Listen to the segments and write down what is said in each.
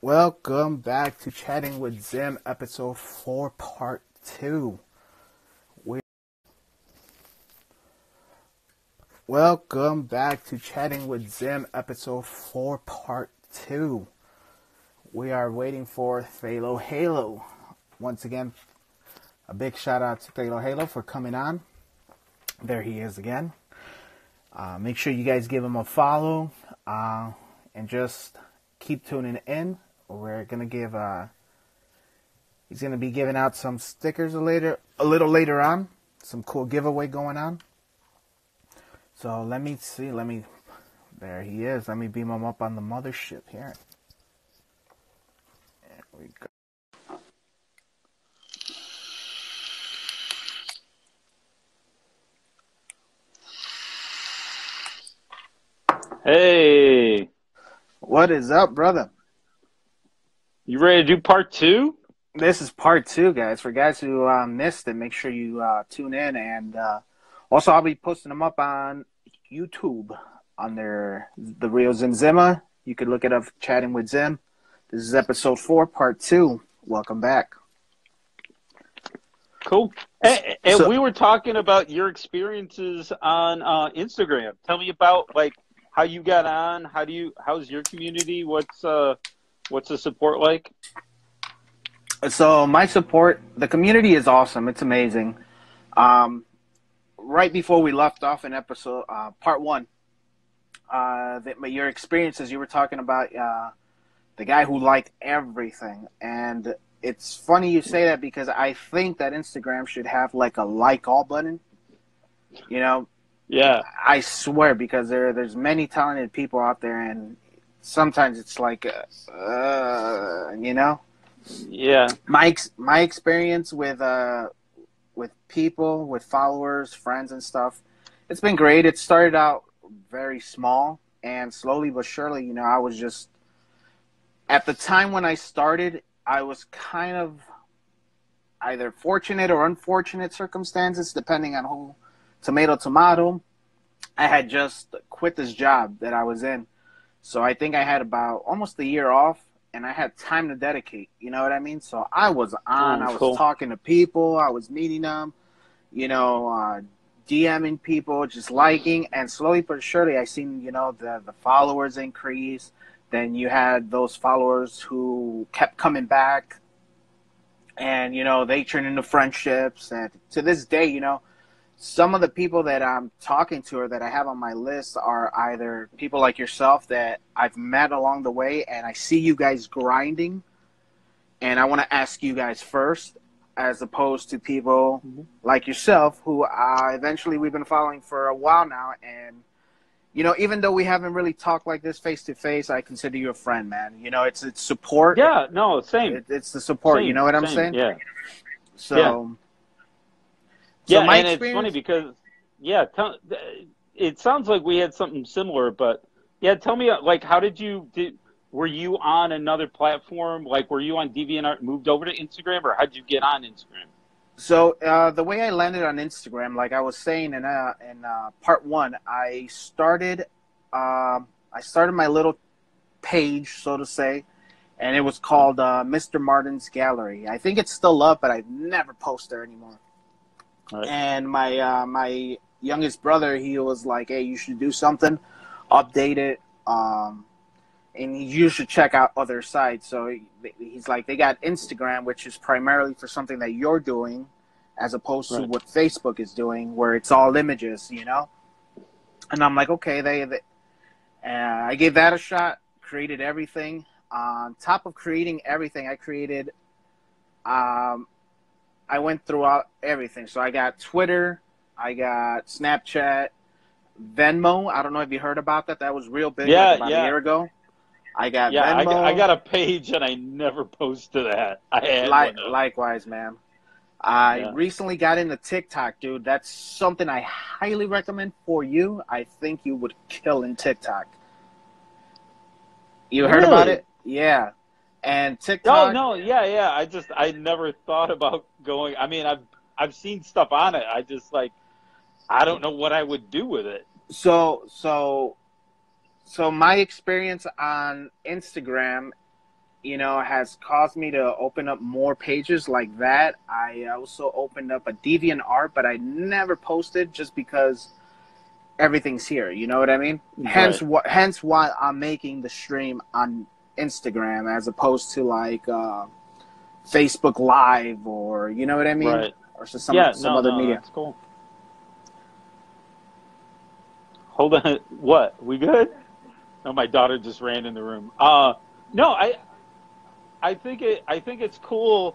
Welcome back to Chatting with Zim, episode 4, part 2. Welcome back to Chatting with Zim, episode 4, part 2. We are waiting for Thalo Halo. Once again, a big shout out to Thalo Halo for coming on. There he is again. Make sure you guys give him a follow and just keep tuning in. We're gonna give he's gonna be giving out some stickers a little later on. Some cool giveaway going on. So let me see. There he is. Let me beam him up on the mothership here. There we go. Hey, What is up, brother? you ready to do part 2? This is part 2, guys. For guys who missed it, make sure you tune in. And also, I'll be posting them up on YouTube under the Real Zim Zimma. You could look it up, Chatting with Zim. This is episode 4, part 2. Welcome back. Cool. And we were talking about your experiences on Instagram. Tell me about how you got on. How's your community? What's the support like? So my support, the community is awesome. It's amazing. Right before we left off in episode part 1, your experiences, you were talking about the guy who liked everything. And it's funny you say that because I think that Instagram should have like a like all button. You know? Yeah. I swear, because there's many talented people out there, and sometimes it's like, you know? Yeah. My experience with people, with followers, friends and stuff, it's been great. It started out very small, and slowly but surely, you know, I was just, at the time when I started, I was kind of either fortunate or unfortunate circumstances, depending on who, tomato. I had just quit this job that I was in. So I think I had about almost a year off, and I had time to dedicate, you know what I mean? So I was on, I was talking to people, I was meeting them, you know, DMing people, just liking, and slowly but surely I seen, you know, the followers increase. Then you had those followers who kept coming back, and, you know, they turned into friendships. And to this day, you know, some of the people that I'm talking to or that I have on my list are either people like yourself that I've met along the way, and I see you guys grinding, and I want to ask you guys first, as opposed to people like yourself who eventually we've been following for a while now. And, you know, even though we haven't really talked like this face to face, I consider you a friend, man. You know, it's support. Yeah, no, same. It's the support. Same, you know what I'm saying? Yeah. So. Yeah. So my and it's funny because, it sounds like we had something similar, but yeah, tell me, were you on another platform? Like, were you on DeviantArt, moved over to Instagram, or how'd you get on Instagram? So the way I landed on Instagram, like I was saying in part 1, I started my little page, so to say, and it was called Mr. Martin's Gallery. I think it's still up, but I never post there anymore. Right. And my youngest brother, he was like, "Hey, you should do something, update it, and you should check out other sites." So he's like, they got Instagram, which is primarily for something that you're doing, as opposed to what Facebook is doing, where it's all images, you know. And I'm like, okay, I gave that a shot, created everything. On top of creating everything, I created. I went throughout everything. So I got Twitter, I got Snapchat, Venmo. I don't know if you heard about that. That was real big about a year ago. I got Venmo. I got a page and I never posted that. I had likewise, man. I recently got into TikTok, dude. That's something I highly recommend for you. I think you would kill in TikTok. You heard about it? Yeah. And TikTok. I never thought about going. I mean, I've seen stuff on it. I don't know what I would do with it. So my experience on Instagram has caused me to open up more pages like that. I also opened up a Deviant Art, but I never posted just because everything's here. You know what I mean? Right. Hence why I'm making the stream on Instagram as opposed to like Facebook Live, or you know what I mean, Right. or Yeah. some No. other No. media. That's cool. Hold on. What? We good? No, my daughter just ran in the room. No, I think it's cool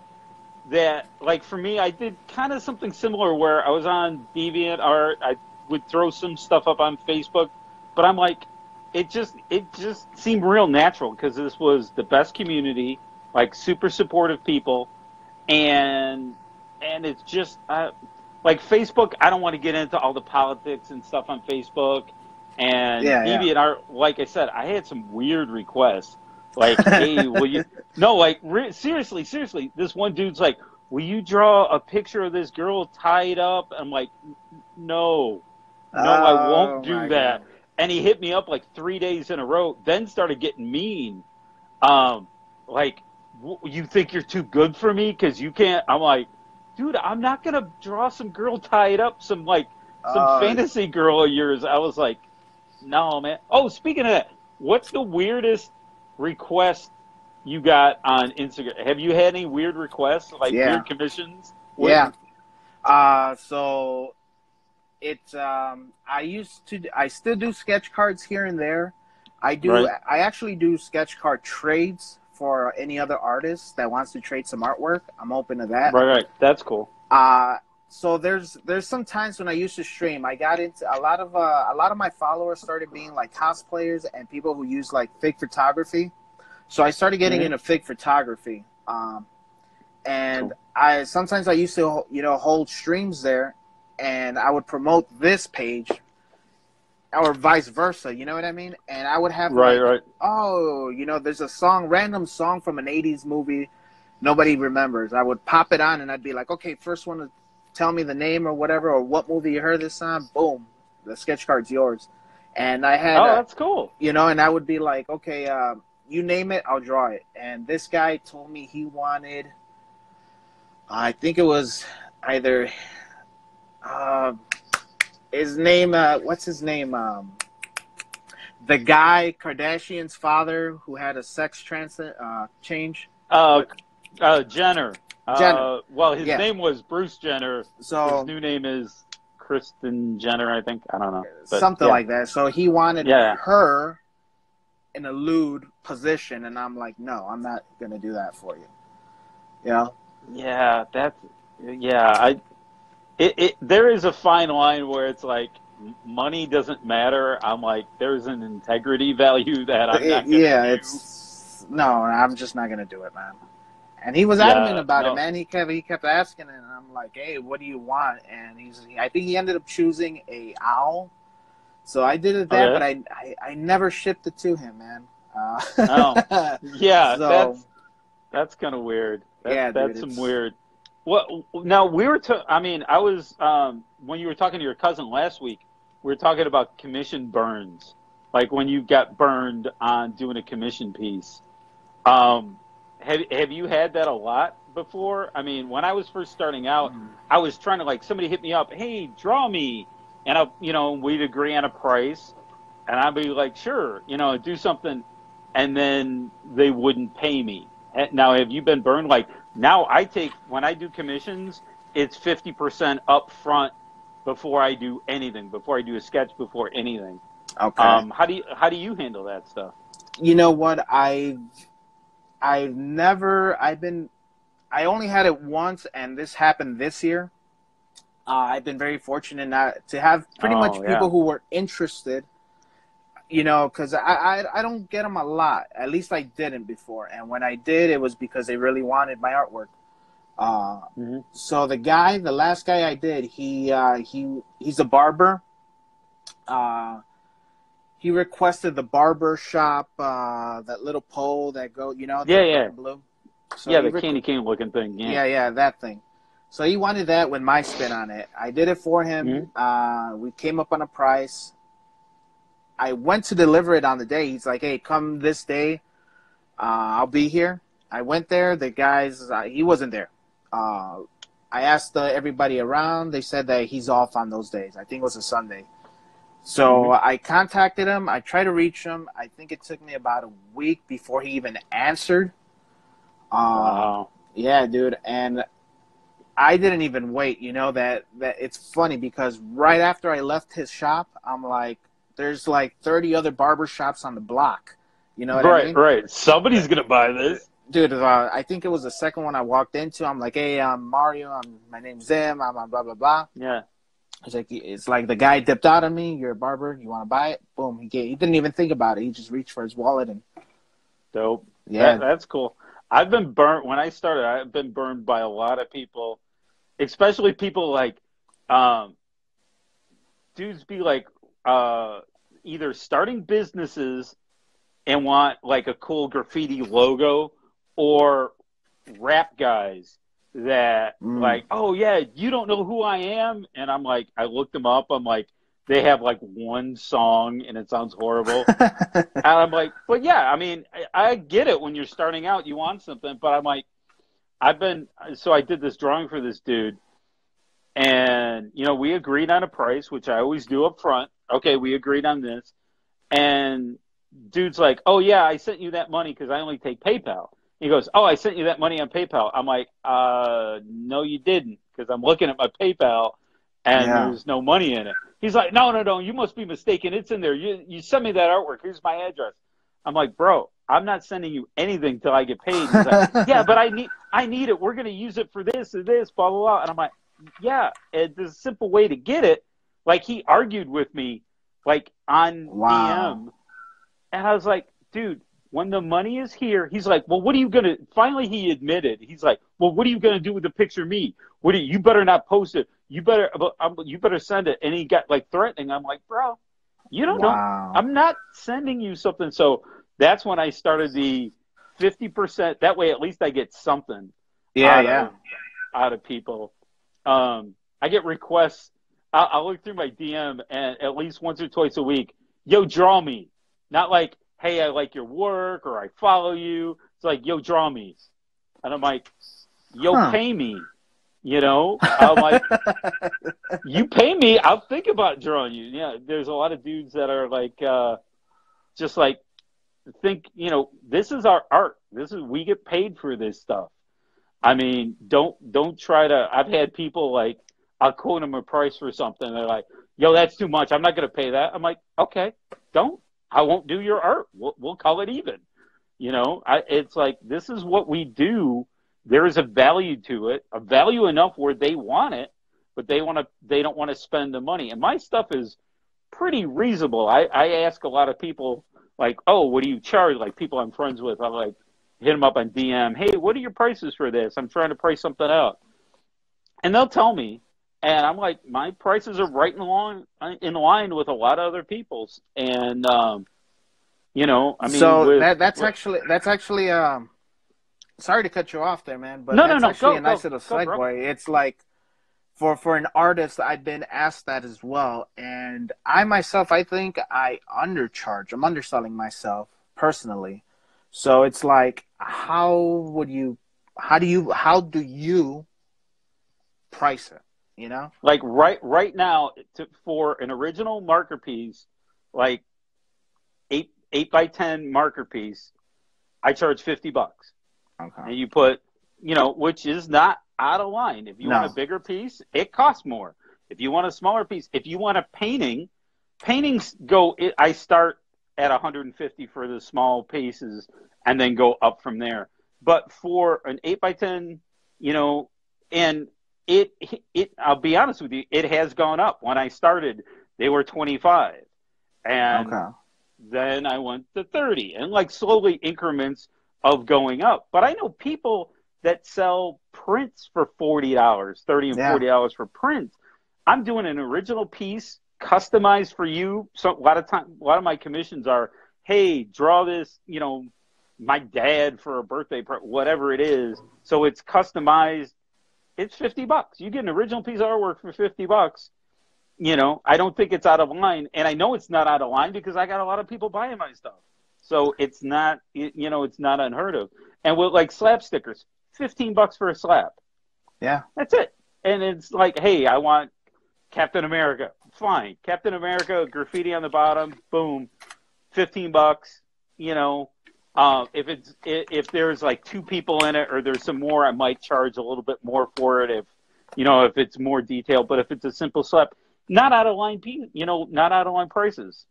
that, like, for me, I did kind of something similar where I was on DeviantArt. I would throw some stuff up on Facebook, but I'm like, it just seemed real natural because this was the best community, like super supportive people, and it's just like Facebook. I don't want to get into all the politics and stuff on Facebook, and Yeah, DeviantArt. Like I said, I had some weird requests, like, "Hey, will you?" No, like seriously, seriously. This one dude's like, "Will you draw a picture of this girl tied up?" I'm like, "No, no, I won't oh do my god. that." And he hit me up like 3 days in a row. Then started getting mean. Um, like, you think you're too good for me because you can't? I'm like, dude, I'm not gonna draw some girl tied up, some uh fantasy girl of yours. I was like, no, man. Oh, speaking of that, what's the weirdest request you got on Instagram? Have you had any weird requests, like yeah, weird commissions? What? yeah. So it's I still do sketch cards here and there. Right, I actually do sketch card trades for any other artist that wants to trade some artwork. I'm open to that. right. That's cool. Uh so there's some times when I used to stream, I got into a lot of my followers started being like cosplayers and people who use like fake photography. So I started getting Hmm. into fake photography. And Cool. I sometimes I used to hold streams there, and I would promote this page or vice versa. You know what I mean? And I would have Right, like, right. oh, there's a random song from an '80s movie nobody remembers. I would pop it on, and I'd be like, okay, first one to tell me the name or whatever, or what movie you heard this on. Boom, the sketch card's yours. And I had Oh, that's cool. and I would be like, okay, you name it, I'll draw it. And this guy told me he wanted, I think it was either uh, his name. What's his name? The guy Kardashian's father who had a sex change. Uh, What Jenner. Jenner? Well, his Yeah. name was Bruce Jenner. His So new name is Kristen Jenner, I think. I don't know, but something yeah, like that. So he wanted yeah, her in a lewd position, and I'm like, no, I'm not gonna do that for you. You know? yeah. That's yeah. There is a fine line where it's like money doesn't matter. I'm like, there's an integrity value that I'm not gonna Yeah, do. no, I'm just not gonna do it, man. And he was adamant Yeah, about it, no, man. He kept asking, and I'm like, hey, what do you want? And I think he ended up choosing a owl. So I did it that, but okay. I never shipped it to him, man. Oh, yeah. So That's kind of weird. yeah, dude, That's some it's weird. Well, now we were. I mean, I was when you were talking to your cousin last week. We were talking about commission burns, like when you got burned on doing a commission piece. Um, have you had that a lot before? I mean, when I was first starting out, I was trying to, like, somebody hit me up, hey, draw me, and we'd agree on a price, and I'd be like, sure, do something, and then they wouldn't pay me. Now, have you been burned? Like, now when I do commissions, it's 50% up front before I do anything, before I do a sketch, before anything. okay. How do you handle that stuff? You know what? I only had it once, and this happened this year. I've been very fortunate not to have pretty much Oh yeah. people who were interested. Because I don't get them a lot. At least I didn't before. And when I did, it was because they really wanted my artwork. Uh, Hmm. so the last guy I did, he's a barber. Uh, he requested the barber shop, that little pole that the Yeah, red yeah. and blue. So Yeah, the candy cane looking thing. Yeah. yeah, that thing. So he wanted that with my spin on it. I did it for him. Hmm. We came up on a price. I went to deliver it on the day. He's like, hey, come this day. I'll be here. I went there. The guys, he wasn't there. I asked everybody around. They said that he's off on those days. I think it was a Sunday. So I contacted him. I tried to reach him. I think it took me about a week before he even answered. Wow. Yeah, dude. And I didn't even wait. You know, that it's funny because right after I left his shop, I'm like, there's like 30 other barber shops on the block. You know what I mean? Right. Somebody's going to buy this. Dude, I think it was the second one I walked into. I'm like, hey, I'm Mario. My name's Zim. I'm blah, blah, blah. Yeah. It's like the guy dipped out on me. You're a barber. You want to buy it? Boom. He didn't even think about it. He just reached for his wallet and. Dope. Yeah. That's cool. I've been burnt when I started. I've been burned by a lot of people, especially people like, dudes be like, either starting businesses and want like a cool graffiti logo, or rap guys that like, oh yeah, you don't know who I am, and I'm like, I looked them up. I'm like, they have like one song and it sounds horrible. And I'm like, but yeah, I mean, I get it when you're starting out, you want something, but I'm like, I did this drawing for this dude, and you know, we agreed on a price, which I always do up front. Okay, we agreed on this, and dude's like, oh yeah, I sent you that money because I only take PayPal. He goes, oh, I sent you that money on PayPal. I'm like, no, you didn't, because I'm looking at my PayPal and there's no money in it. He's like, no, you must be mistaken. It's in there. You sent me that artwork. Here's my address. I'm like, bro, I'm not sending you anything till I get paid. He's like, yeah, but I need it. We're going to use it for this or this, blah, blah, blah. And I'm like, yeah, there's a simple way to get it. Like, he argued with me, like, on DM. And I was like, dude, when the money is here, he's like, well, what are you going to, finally he admitted, he's like, well, what are you going to do with the picture of me? You better not post it. You better send it. And he got like threatening. I'm like, bro, you don't know. I'm not sending you something. So that's when I started the 50%. That way, at least I get something out of people. I get requests. I'll look through my DM, and at least once or twice a week, yo, draw me. Not like, hey, I like your work or I follow you. It's like, yo, draw me. And I'm like, yo, pay me. You know? I'm like, you pay me, I'll think about drawing you. Yeah, there's a lot of dudes that are like, just like, think, you know, this is our art. We get paid for this stuff. I mean, don't try to, I've had people like, I'll quote them a price for something. They're like, yo, that's too much. I'm not going to pay that. I'm like, okay, don't. I won't do your art. We'll call it even. You know, it's like, this is what we do. There is a value to it, a value enough where they want it, but they don't want to spend the money. And my stuff is pretty reasonable. I ask a lot of people like, oh, what do you charge? Like people I'm friends with, I like hit them up on DM. Hey, what are your prices for this? I'm trying to price something out. And they'll tell me. And I'm like, my prices are right in line with a lot of other people's. And, you know, I mean, so that's actually, sorry to cut you off there, man, but that's actually a nice little segue. It's like, for an artist, I've been asked that as well. And I myself, I think I undercharge. I'm underselling myself personally. So it's like, how do you price it? You know, like right now, for an original marker piece, like 8 by 10 marker piece, I charge $50. Okay. And you put, you know, which is not out of line. If you want a bigger piece, it costs more. If you want a smaller piece, if you want a paintings I start at 150 for the small pieces and then go up from there. But for an 8 by 10, you know, and it I'll be honest with you, it has gone up. When I started, they were 25. And then I went to 30, and like slowly increments of going up. But I know people that sell prints for $40, $30 and $40 for prints. I'm doing an original piece customized for you. So a lot of my commissions are, hey, draw this, you know, my dad for a birthday, whatever it is. So it's customized. It's $50. You get an original piece of artwork for $50. You know, I don't think it's out of line. And I know it's not out of line because I got a lot of people buying my stuff. So it's not, it's not unheard of. And with like slap stickers, $15 for a slap. Yeah. That's it. And it's like, hey, I want Captain America. Fine. Captain America, graffiti on the bottom, boom, $15. If there's like two people in it or there's some more, I might charge a little bit more for it if it's more detailed. But if it's a simple slap, not out of line not out of line prices.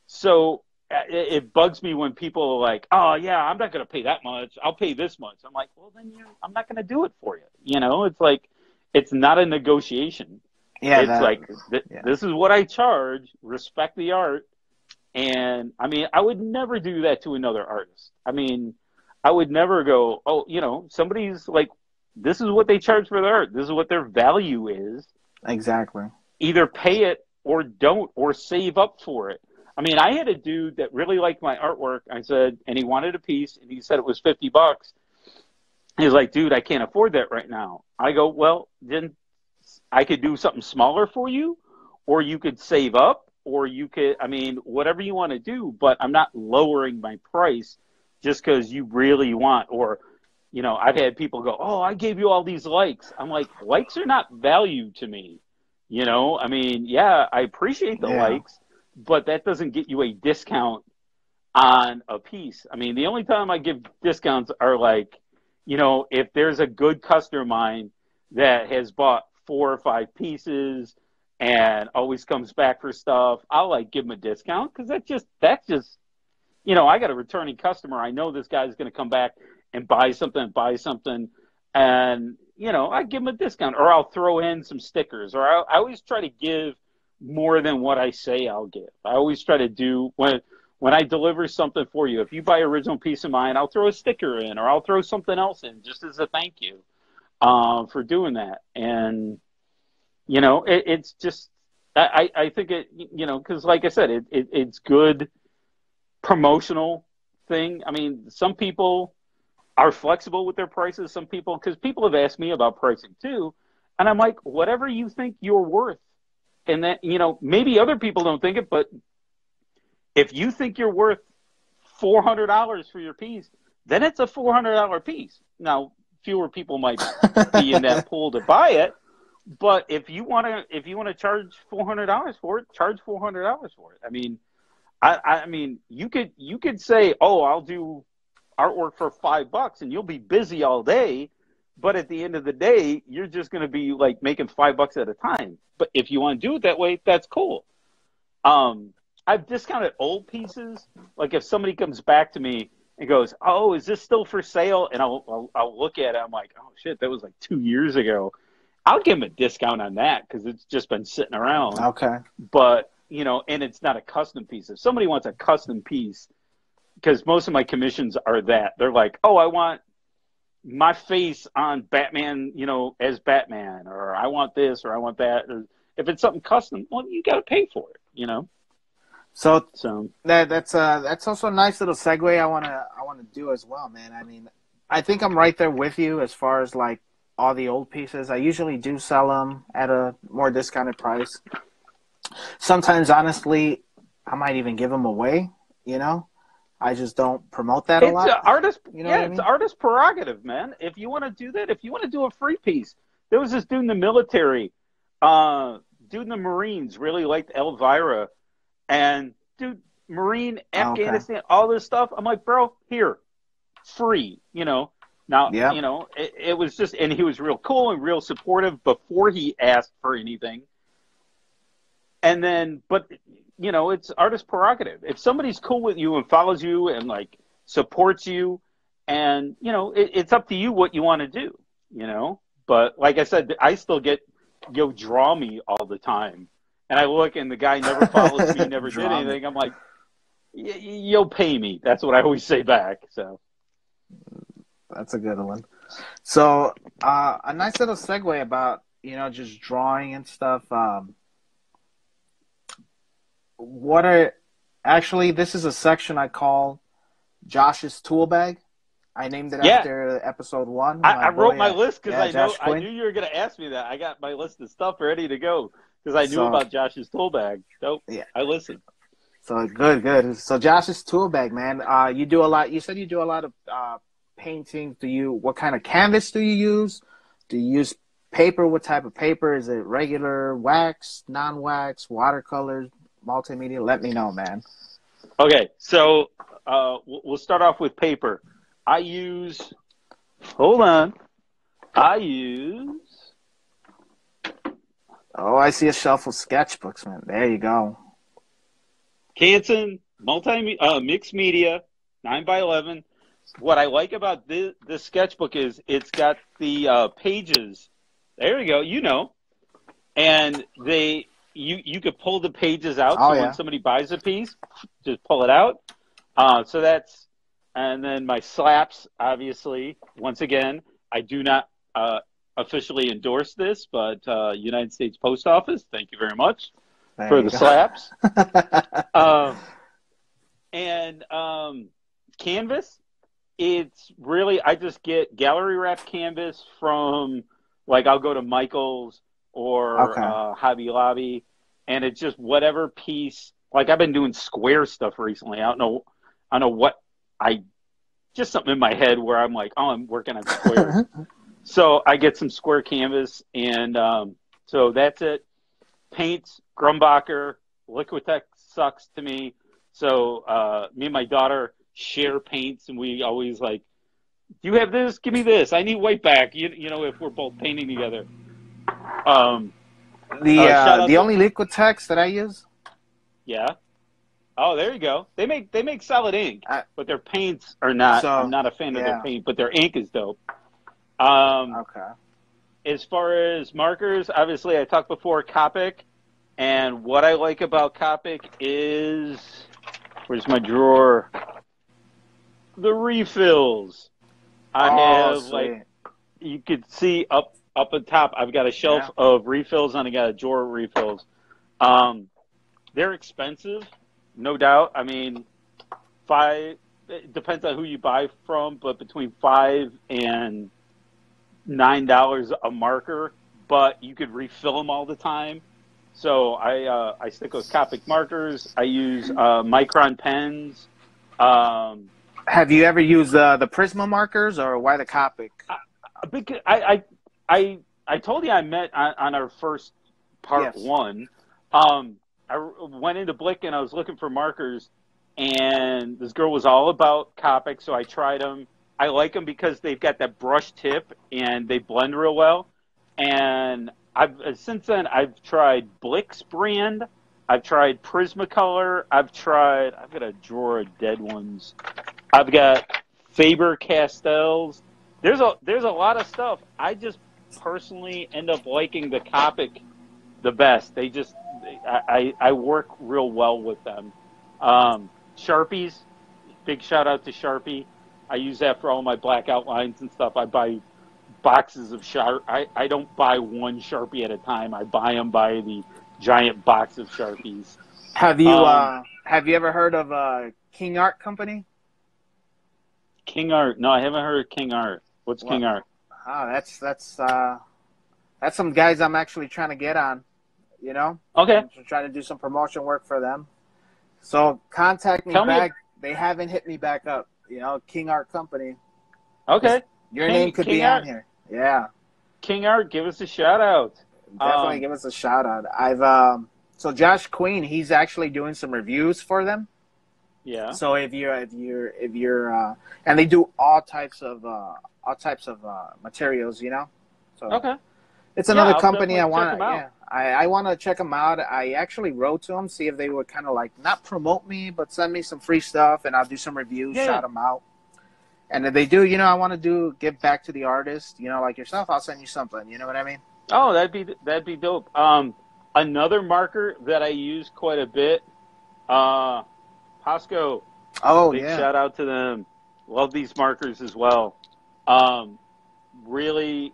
So it bugs me when people are like, oh yeah, I'm not going to pay that much. I'll pay this much. I'm like, well then I'm not going to do it for you. It's like, it's not a negotiation. Yeah. This is what I charge. Respect the art. And I mean, I would never do that to another artist. I mean, I would never go, oh, somebody's like, this is what they charge for their art. This is what their value is. Exactly. Either pay it or don't, or save up for it. I mean, I had a dude that really liked my artwork. I said, and he wanted a piece, and he said it was $50. He's like, dude, I can't afford that right now. I go, well, then I could do something smaller for you, or you could save up, or you could, I mean, whatever you want to do, but I'm not lowering my price just because you really want, or, I've had people go, oh, I gave you all these likes. I'm like, likes are not value to me. I mean, yeah, I appreciate the likes, but that doesn't get you a discount on a piece. I mean, the only time I give discounts are like, if there's a good customer of mine that has bought 4 or 5 pieces and always comes back for stuff, I'll like give them a discount because that's just, I got a returning customer. I know this guy's going to come back and buy something, and, I give them a discount, or I'll throw in some stickers, or I always try to give more than what I say I'll give. I always try to do, when I deliver something for you, if you buy an original piece of mine, I'll throw a sticker in, or I'll throw something else in just as a thank you for doing that. And, it's just, I think it, because like I said, it's good promotional thing. I mean, some people are flexible with their prices. Some people, because people have asked me about pricing too. And I'm like, whatever you think you're worth. And that, maybe other people don't think it, but if you think you're worth $400 for your piece, then it's a $400 piece. Now, fewer people might be in that pool to buy it, but if you want to charge $400 for it, charge $400 for it. I mean, I mean, you could say, oh, I'll do artwork for $5 and you'll be busy all day, but at the end of the day, you're just going to be like making $5 at a time. But if you want to do it that way, that's cool. I've discounted old pieces. Like if somebody comes back to me and goes, oh, is this still for sale? And I'll look at it. I'm like, oh shit, that was like 2 years ago. I'll give them a discount on that because it's just been sitting around. Okay. But, and it's not a custom piece. If somebody wants a custom piece, because most of my commissions are that. They're like, oh, I want my face on Batman, as Batman, or I want this, or I want that. Or if it's something custom, well, you got to pay for it, So that's also a nice little segue I wanna do as well, man. I mean, I think I'm right there with you as far as like all the old pieces. I usually do sell them at a more discounted price. Sometimes, honestly, I might even give them away. I just don't promote that a lot. It's artist, it's artist prerogative, man. If you want to do that, if you want to do a free piece, there was this dude in the military, dude in the Marines really liked Elvira, and dude, Marine, Afghanistan, all this stuff. I'm like, bro, here, free, Now, it was just, and he was real cool and real supportive before he asked for anything. And then, but it's artist prerogative. If somebody's cool with you and follows you and like supports you, and it's up to you what you want to do. But like I said, I still get draw me all the time, and I look and the guy never follows me, never did anything. I'm like, you'll pay me. That's what I always say back. So that's a good one. So a nice little segue about just drawing and stuff. This is a section I call Josh's tool bag. I named it after episode 1. I wrote my list because I knew you were going to ask me that. I got my list of stuff ready to go because I knew about Josh's tool bag. So I listened. So good, good. So Josh's tool bag, man. You do a lot. You said you do a lot of painting. What kind of canvas do you use? Do you use paper? What type of paper? Is it regular wax, non-wax, watercolors, multimedia? Let me know, man. Okay, so we'll start off with paper. I use. Hold on. I use. Oh, I see a shelf of sketchbooks, man. There you go. Canson mixed media 9x11. What I like about this sketchbook is it's got the pages. There you go. You know, and you could pull the pages out. Oh So when yeah. somebody buys a piece, just pull it out. So that's, and then my slaps. Obviously, once again, I do not officially endorse this, but United States Post Office, thank you very much for the slaps. And canvas, it's really, I just get gallery wrap canvas from, like, I'll go to Michael's or Okay. Hobby Lobby, and it's just whatever piece. Like, I've been doing square stuff recently. I don't know what, just something in my head where I'm like, oh, I'm working on squares. So I get some square canvas, and so that's it. Paints, Grumbacher, Liquitex sucks to me. So me and my daughter share paints, and we always like, do you have this? Give me this. I need white back. You know, if we're both painting together. Shout out The to, only Liquitex that I use. yeah. Oh, there you go. They make solid ink, I, but their paints are not. I'm so not a fan of their yeah. paint, but their ink is dope. Okay. As far as markers, obviously I talked before Copic, and what I like about Copic is, where's my drawer? The refills. I Oh, have, like, sweet. you could see up at top, I've got a shelf Yeah. of refills, and I got a drawer of refills. They're expensive, no doubt. I mean, it depends on who you buy from, but between $5 and $9 a marker, but you could refill them all the time. So I stick with Copic markers. I use Micron pens. Have you ever used the Prisma markers, or why the Copic? Because I told you I met on our first part Yes. one. I went into Blick and I was looking for markers, and this girl was all about Copic, so I tried them. I like them because they've got that brush tip and they blend real well. And since then I've tried Blick's brand, I've tried Prismacolor, I've got a drawer of dead ones. I've got Faber Castells. There's a lot of stuff. I just personally end up liking the Copic the best. I work real well with them. Sharpies, big shout out to Sharpie. I use that for all my black outlines and stuff. I buy boxes of I don't buy one Sharpie at a time. I buy them by the giant box of Sharpies. Have you ever heard of King Art Company? King Art? No, I haven't heard of King Art. What's King Art? Oh, that's some guys I'm actually trying to get on. You know, Okay. I'm trying to do some promotion work for them. So contact me back. They haven't hit me back up. You know, King Art Company. Okay. Your name could be on here. Yeah. King Art, give us a shout out. Definitely give us a shout out. So Josh Queen, he's actually doing some reviews for them. Yeah. So if you're and they do all types of materials, you know. So okay. It's another I'll company I definitely want. check 'em out. I want to check them out. I actually wrote to them, see if they would kind of like not promote me, but send me some free stuff, and I'll do some reviews, shout them out. And if they do, you know, I want to give back to the artist, you know, like yourself. I'll send you something. You know what I mean? Oh, that'd be dope. Another marker that I use quite a bit, Pasco. Oh, big yeah. shout out to them. Love these markers as well. Really,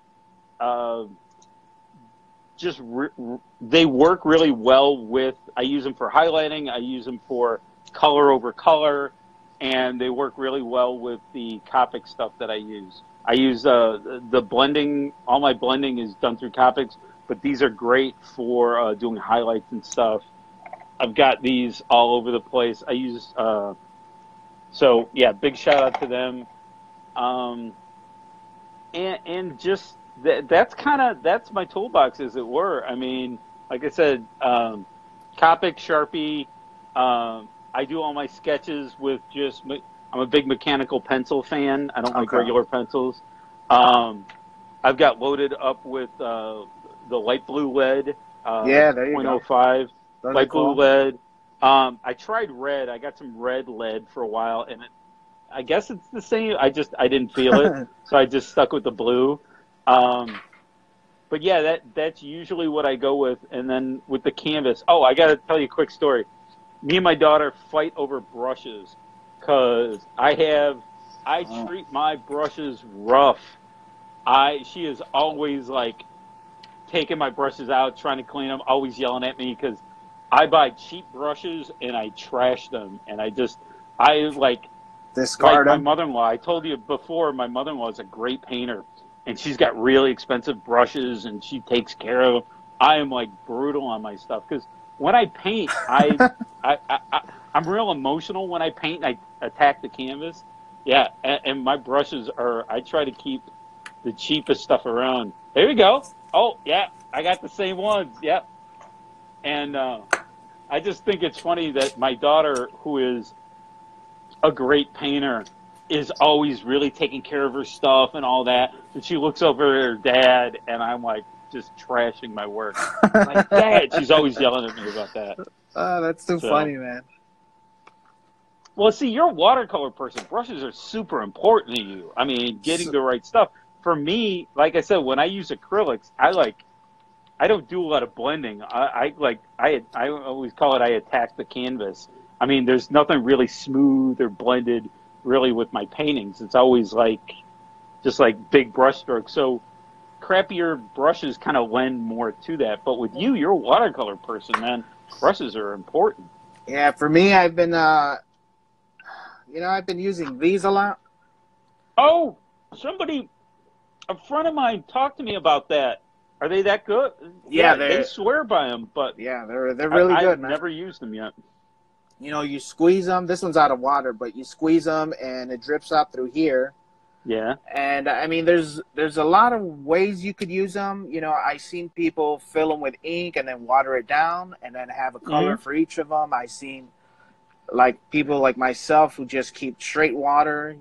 they work really well with. I use them for highlighting. I use them for color over color, and they work really well with the Copic stuff that I use. I use the blending. All my blending is done through Copics, but these are great for doing highlights and stuff. I've got these all over the place. I use so yeah, big shout out to them. Um, and just that's my toolbox, as it were. I mean, like I said, Copic, Sharpie. I do all my sketches with just. I'm a big mechanical pencil fan. I don't like Okay. regular pencils. I've got loaded up with the light blue lead, Yeah, there you go. 0.05 Those are light blue cool. lead. I tried red. I got some red lead for a while, and I guess it's the same. I didn't feel it, so I just stuck with the blue. But yeah, that's usually what I go with, and then with the canvas. Oh, I got to tell you a quick story. Me and my daughter fight over brushes because I treat my brushes rough. She is always like taking my brushes out, trying to clean them, always yelling at me because I buy cheap brushes and I trash them, and I like Discard my them. mother-in-law. I told you before, my mother-in-law is a great painter, and she's got really expensive brushes, and she takes care of them. I am like brutal on my stuff because when I paint, I'm real emotional when I paint. I attack the canvas, yeah, and my brushes are. I try to keep the cheapest stuff around. There we go. Oh yeah, I got the same ones. Yep, and I just think it's funny that my daughter, who is a great painter, is always really taking care of her stuff and all that. And she looks over at her dad, and I'm like just trashing my work. I'm like, Dad, she's always yelling at me about that. That's too So, funny, man. well, see, you're a watercolor person. Brushes are super important to you. I mean, getting So, the right stuff. For me, like I said, when I use acrylics, I don't do a lot of blending. I always call it I attack the canvas. I mean, there's nothing really smooth or blended really with my paintings. It's always like just like big brush strokes. So crappier brushes kind of lend more to that. But with you, you're a watercolor person, man. Brushes are important. yeah, for me, I've been using these a lot. Oh, somebody, a friend of mine talked to me about that. Are they that good? Yeah, Yeah, they swear by them, but they're really I've good, man. never used them yet. You squeeze them. This one's out of water, but you squeeze them and it drips out through here. Yeah. And I mean, there's a lot of ways you could use them. I seen people fill them with ink and then water it down and then have a Hmm. color for each of them. I seen like people like myself who just keep straight water,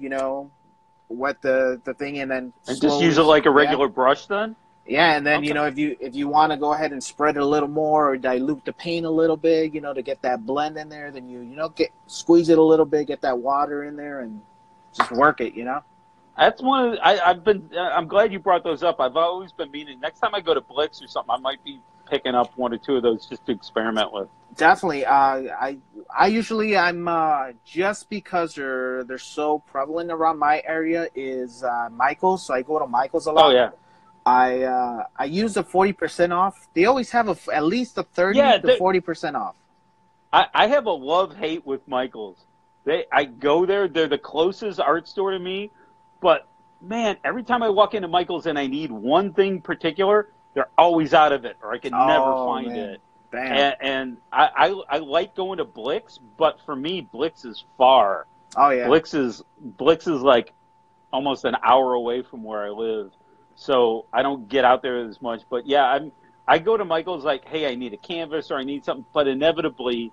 wet the thing and then And just slowly, use it like a yeah. regular brush then? Yeah, and then Okay. if you want to go ahead and spread it a little more or dilute the paint a little bit, to get that blend in there, then get squeeze it a little bit, get that water in there, and just work it. That's one of I'm glad you brought those up. I've always been meaning next time I go to Blix or something, I might be picking up one or two of those just to experiment with. Definitely. I usually I'm just because they're so prevalent around my area is Michael's, so I go to Michael's a Oh lot. yeah. I use the 40% off. They always have at least a 30 Yeah, to 40% off. I have a love hate with Michaels. I go there, they're the closest art store to me, but man, every time I walk into Michaels and I need one thing particular, they're always out of it, or I can never Oh find man, it. damn. And I like going to Blix, but for me, Blix is far. Oh yeah. Blix is like almost an hour away from where I live, so I don't get out there as much. But yeah, I go to Michael's like, hey, I need a canvas or I need something, but inevitably,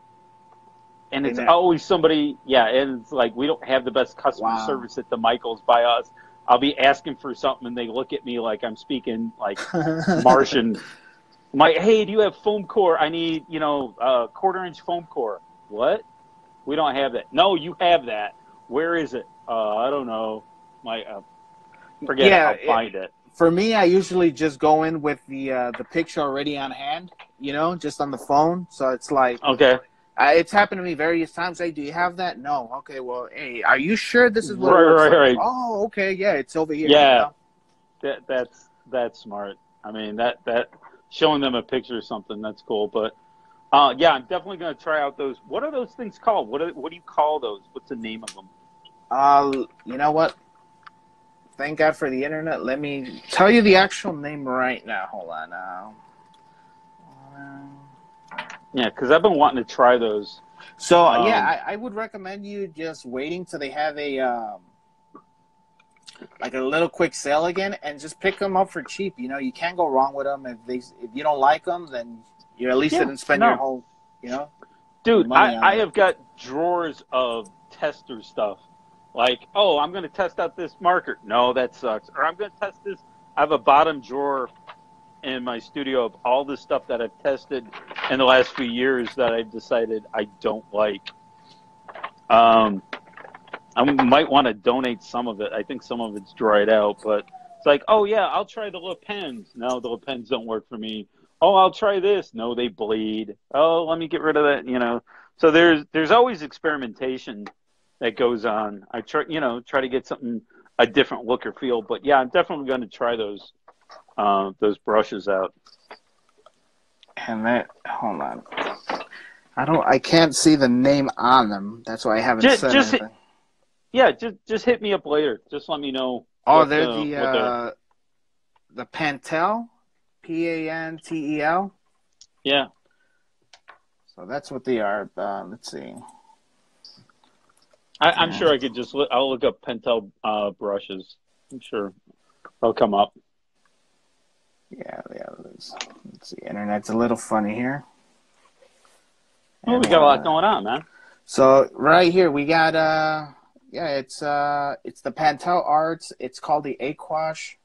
and They it's ne- always somebody, yeah, and it's like we don't have the best customer Wow. service at the Michaels by us. I'll be asking for something and they look at me like I'm speaking like Martian. I'm like, hey, do you have foam core? I need, quarter-inch foam core. What? We don't have that. No, you have that. Where is it? I don't know. My Forget it. Yeah. I'll find it. For me, I usually just go in with the picture already on hand. Just on the phone. So it's like Okay. it's happened to me various times. Hey, do you have that? No. Okay. Well, hey, are you sure this is what it Right, looks right, like? right. Oh, okay. Yeah, it's over here. Yeah, that's smart. I mean, that showing them a picture or something, that's cool. But yeah, I'm definitely gonna try out those. What are those things called? What do you call those? What's the name of them? You know what? Thank God for the internet. Let me tell you the actual name right now. Hold on now. Yeah, because I've been wanting to try those. So yeah, I would recommend you just waiting till they have a like a little quick sale again, and just pick them up for cheap. You know, you can't go wrong with them. If you don't like them, then you at least Yeah, didn't spend your no. whole, you know, your Dude, money on I it. have got drawers of tester stuff. Like, oh, I'm going to test out this marker. No, that sucks. Or I'm going to test this. I have a bottom drawer in my studio of all the stuff that I've tested in the last few years that I've decided I don't like. I might want to donate some of it. I think some of it's dried out, but it's like, oh yeah, I'll try the Le Pens. No, the Le Pens don't work for me. Oh, I'll try this. No, they bleed. Oh, let me get rid of that. You know, so there's always experimentation that goes on. I try to get something a different look or feel. But yeah, I'm definitely going to try those brushes out. And that, hold on, I can't see the name on them. That's why I haven't said Just anything. yeah, just hit me up later. Just let me know Oh, what they're what they're. the Pantel, Pantel. Yeah. So that's what they are. Let's see. I'm sure I could I'll look up Pentel brushes. I'm sure they'll come up. Yeah. Let's see. Internet's a little funny here. Well, we got a lot going on, man. So right here we got it's the Pantel Arts. It's called the Aquash.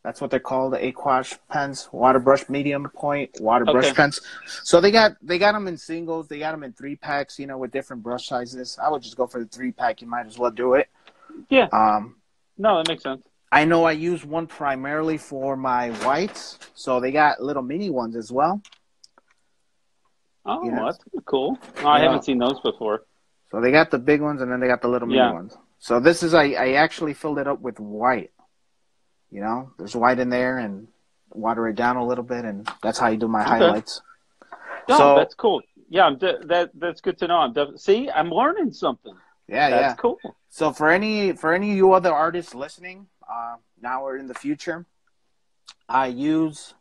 That's what they're called, the Aquash pens, water brush medium point water brush pens. So they got them in singles, they got them in 3-packs, you know, with different brush sizes. I would just go for the 3-pack. You might as well do it. Yeah. No, that makes sense. I know I use one primarily for my whites, so they got little mini ones as well. Oh, that's cool. Oh, I haven't seen those before. So they got the big ones, and then they got the little mini ones. So this is I actually filled it up with white. You know, there's white in there, and water it down a little bit, and that's how you do my highlights. No, so that's cool. Yeah, that's good to know. See, I'm learning something. Yeah, that's cool. So for any of you other artists listening, now or in the future, I use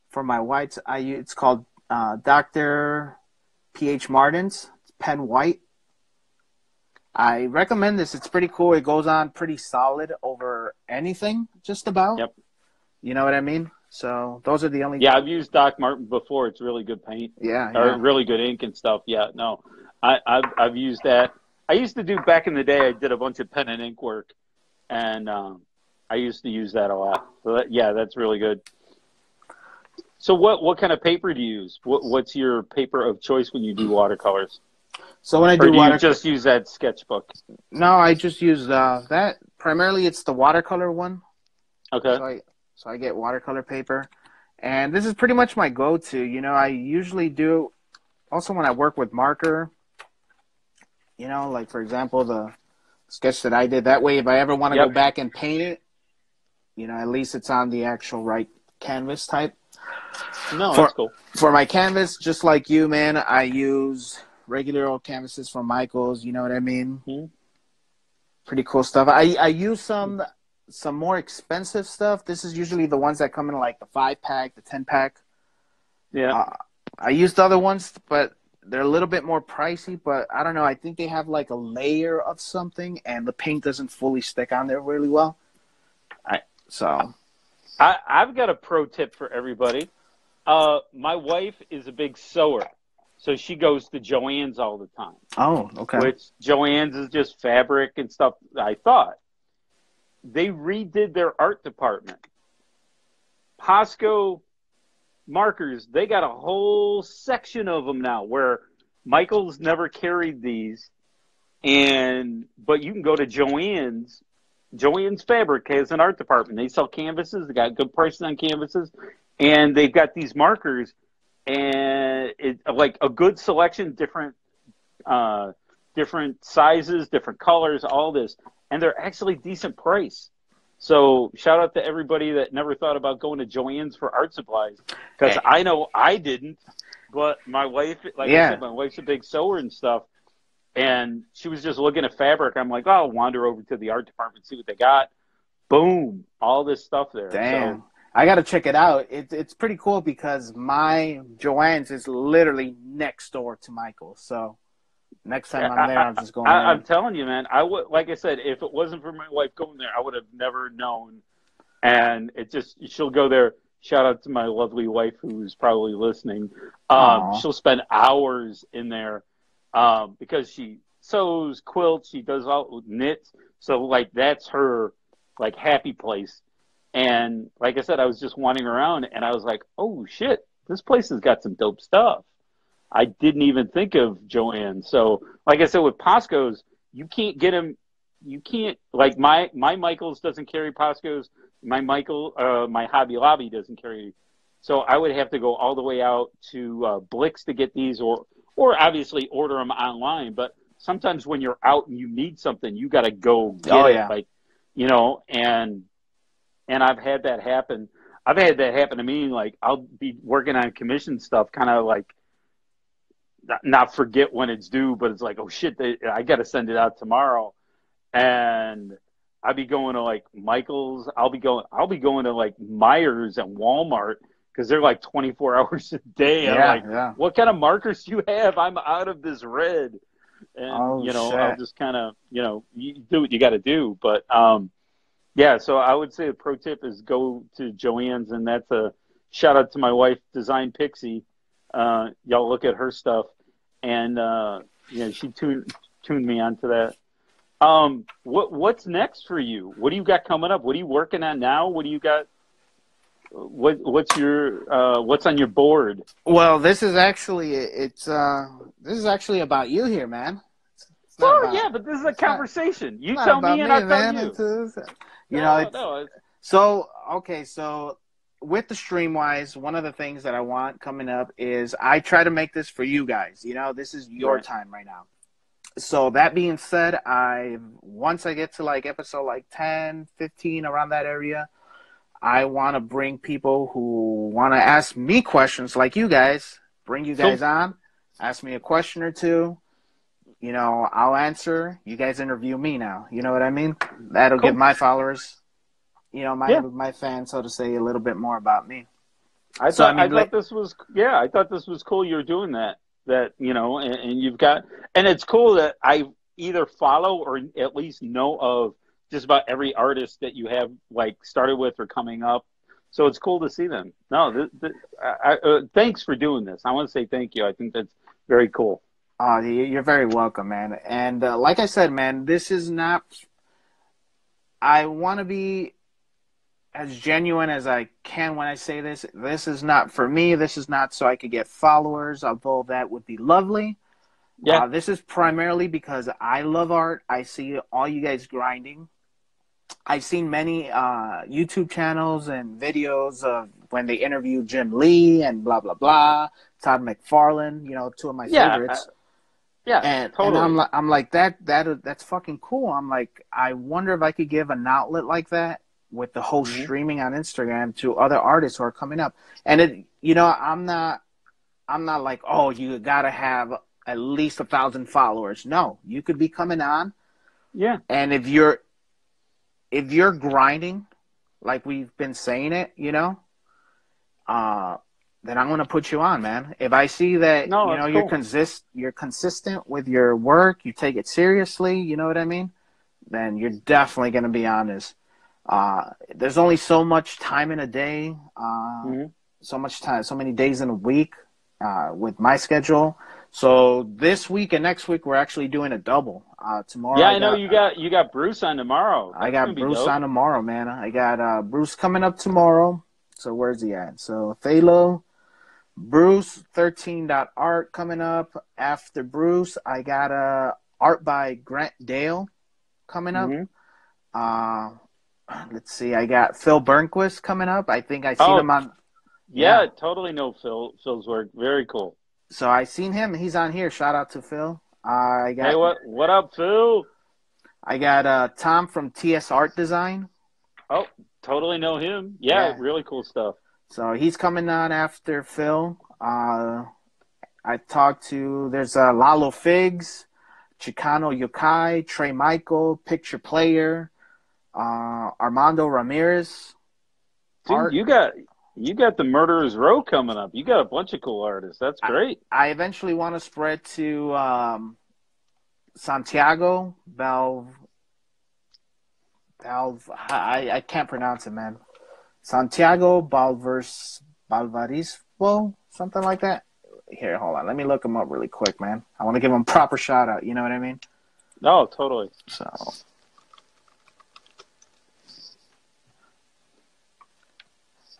for my whites. It's called Dr. P.H. Martin's Pen White. I recommend this. It's pretty cool. It goes on pretty solid over anything, just about. Yep. You know what I mean? So those are the only. Yeah, I've used Doc Martin before. It's really good paint. Yeah. Or really good ink and stuff. Yeah, no, I've used that. I used to do back in the day. I did a bunch of pen and ink work, and I used to use that a lot. So that's really good. So what kind of paper do you use? What's your paper of choice when you do watercolors? So when I do you just use that sketchbook? No, I just use that. Primarily, it's the watercolor one. Okay. So I get watercolor paper. And this is pretty much my go-to. You know, I usually do, also when I work with marker, you know, like, for example, the sketch that I did. That way, if I ever want to go back and paint it, you know, at least it's on the actual right canvas type. No, that's cool. For my canvas, just like you, man, I use regular old canvases from Michaels, you know what I mean? Mm-hmm. Pretty cool stuff. I use some more expensive stuff. This is usually the ones that come in like the 5-pack, the 10-pack. Yeah. I used other ones, but they're a little bit more pricey. But I don't know. I think they have like a layer of something, and the paint doesn't fully stick on there really well. I've got a pro tip for everybody. My wife is a big sewer. So she goes to Joann's all the time. Oh, okay. Which Joann's is just fabric and stuff, I thought. They redid their art department. Posco markers, they got a whole section of them now where Michael's never carried these. But you can go to Joann's. Joann's Fabric has an art department. They sell canvases. They got good prices on canvases. And they've got these markers. And it's like a good selection, different sizes, different colors, all this, and they're actually decent price. So shout out to everybody that never thought about going to Joann's for art supplies, because I know I didn't, but my wife, I said, my wife's a big sewer and stuff, and she was just looking at fabric. I'm like, oh, I'll wander over to the art department, see what they got. Boom, all this stuff there. Damn. So, I got to check it out. It's pretty cool because my Joanne's is literally next door to Michael's. So next time I'm there, I'm just going I'm in. telling you, man. I would, like I said, if it wasn't for my wife going there, I would have never known. And it just, she'll go there. Shout out to my lovely wife who's probably listening. Oh, She'll spend hours in there because she sews, quilts, she does all knits. So like that's her like happy place. And like I said, I was just wandering around and I was like, oh shit, this place has got some dope stuff. I didn't even think of Joanne. So, like I said, with Posco's, you can't get them. You can't like my Michaels doesn't carry Posco's. My Hobby Lobby doesn't carry. So I would have to go all the way out to Blix to get these, or obviously order them online. But sometimes when you're out and you need something, you got to go oh get it. yeah. Like, and I've had that happen. I've had that happen to me. Like I'll be working on commission stuff, kind of like not forget when it's due, but it's like, oh shit, I got to send it out tomorrow. And I'll be going to like Michael's. I'll be going to like Myers and Walmart because they're like 24 hours a day. I'm Yeah, like, yeah. what kind of markers do you have? I'm out of this red. And, Oh I'll shit. just kind of, you do what you got to do. But, yeah, so I would say the pro tip is go to Joanne's, and that's a shout out to my wife, Design Pixie. Y'all look at her stuff, and she tuned me onto that. What's next for you? What do you got coming up? What are you working on now? What do you got? What's on your board? Well, this is actually about you here, man. It's not Well, about yeah, but this is a conversation. it's You not tell about me, and I'll me, tell man. you. It's No, no. so okay. So with the Streamwise, one of the things that I want coming up is I try to make this for you guys. This is your Right. time right now. So that being said, once I get to like episode like 10, 15 around that area, I want to bring people who want to ask me questions like you guys, bring you So guys on, ask me a question or two. I'll answer. You guys interview me now. You know what I mean? That'll give cool. my followers, my Yeah. my fans, so to say, a little bit more about me. I So I thought I mean, thought this was yeah, I thought this was cool you're doing that. And you've got, and it's cool that I either follow or at least know of just about every artist that you have like started with or coming up. So it's cool to see them. No, thanks for doing this. I want to say thank you. I think that's very cool. you're very welcome, man. And like I said, man, this is not. I want to be as genuine as I can when I say this. This is not for me. This is not so I could get followers, although that would be lovely. Yeah. This is primarily because I love art. I see all you guys grinding. I've seen many YouTube channels and videos of when they interview Jim Lee and blah blah blah, Todd McFarlane. Two of my Yeah. favorites. Yeah. And Totally. I'm like that's fucking cool. I'm like, I wonder if I could give an outlet like that with the whole Hmm. streaming on Instagram to other artists who are coming up. And I'm not like, oh, you gotta have at least 1,000 followers. No, you could be coming on, Yeah. and if you're grinding, like we've been saying it, then I'm gonna put you on, man. If I see that No, that's you're cool. you're consistent with your work, you take it seriously, you know what I mean? Then you're definitely gonna be on this. There's only so much time in a day, Hmm. so much time, so many days in a week with my schedule. So this week and next week we're actually doing a double. Tomorrow Yeah, I know you got Bruce on tomorrow. I That's gonna got be Bruce dope. on tomorrow, man. I got Bruce coming up tomorrow. So where's he at? So Phalo, Bruce 13.art coming up. After Bruce, I got art by Grant Dale coming up. Hmm. Uh, let's see. I got Phil Burnquist coming up. I think I seen Oh, him on. yeah, Yeah. totally know Phil's work. Very cool. So I seen him. He's on here. Shout out to Phil. I Hey, got what up, Phil? Tom from TS Art Design. Oh, totally know him. Yeah, Yeah. really cool stuff. So he's coming on after Phil. There's Lalo Figs, Chicano Yokai, Trey Michael, Picture Player, Armando Ramirez. Dude, you got the Murderers Row coming up. You got a bunch of cool artists. That's great. I eventually want to spread to Santiago I can't pronounce it, man. Santiago Balvarispo, something like that. Here, hold on. Let me look him up really quick, man. I want to give him a proper shout out. You know what I mean? Oh, totally. So,